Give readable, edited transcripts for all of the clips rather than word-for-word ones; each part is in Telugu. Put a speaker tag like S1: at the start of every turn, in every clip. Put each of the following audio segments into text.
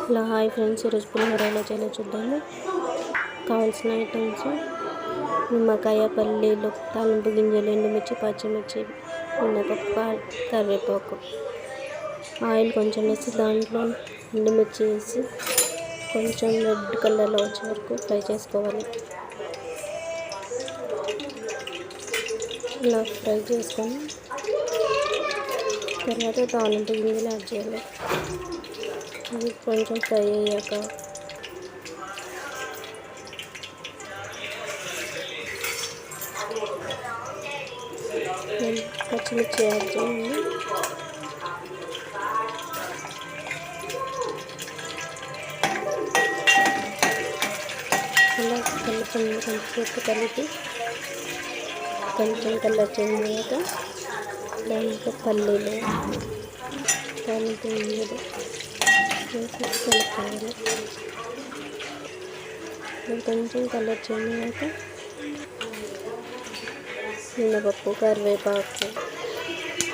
S1: హలో హాయ్ ఫ్రెండ్స్, ఈరోజు పులిహోర ఎలా చేయాలో చూద్దాము. కావాల్సిన ఐటమ్స్: నిమ్మకాయ, పల్లీలు, తాలింపు గింజలు, ఎండుమిర్చి, పచ్చిమిర్చి, మినపప్పు, కరివేపాకు. ఆయిల్ కొంచెం వేసి దాంట్లో ఎండుమిర్చి వేసి కొంచెం రెడ్ కలర్లో వచ్చే వరకు ఫ్రై చేసుకోవాలి. ఇలా ఫ్రై చేసుకొని తర్వాత తాలింపు గింజలు యాడ్ చేయాలి. ఇది కొంచెం ఫ్రై అయ్యాక పచ్చిమిర్చి యాడ్ చేయండి. ఇలా కొంచెంసేపు కలిపి కొంచెం కలర్ చేంజ్ అయ్యాక దాంట్లో పల్లీలు, తాలింపు గింజలు వేసి కలుపుకోవాలి. కొంచెం కలర్ చేంజ్ అయ్యాక మినపప్పు, కరివేపాకు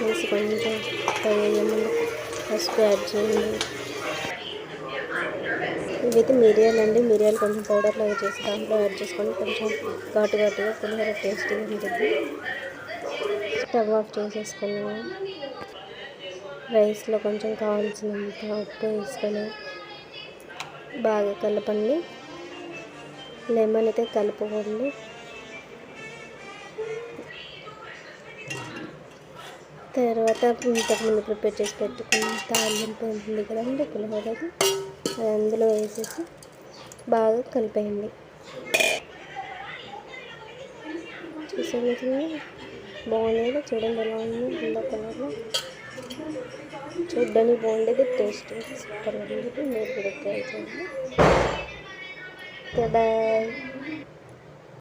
S1: వేసి కొంచెం ఫ్రై అయ్యే ముందు పసుపు యాడ్ చేయండి. ఇవైతే మిరియాలు కొంచెం పౌడర్ లాగా చేసి దాంట్లో యాడ్ చేసుకొని కొంచెం ఘాటుగా పులిహోర టేస్టీగా ఉంటుంది. స్టవ్ ఆఫ్ చేసేసుకొని రైస్లో కొంచెం కావాల్సినంత ఉప్పు వేసుకొని బాగా కలపండి. లెమన్ అయితే కలుపుకోండి. తర్వాత ఇంతకుముందు ప్రిపేర్ చేసి పెట్టుకుని తాలింపు ఉంటుంది కదండి పులిహోరది, అది అందులో వేసేసి బాగా కలిపేయండి. చూసేది బాగుండేది, చూడండి ఎలా ఉంది, ఎల్లో కలర్లో చూడ్డానికి బాగుండేది, టేస్ట్ సూపర్ ఉండేది. మీరు కూడా ట్రై చేయండి. బాయ్.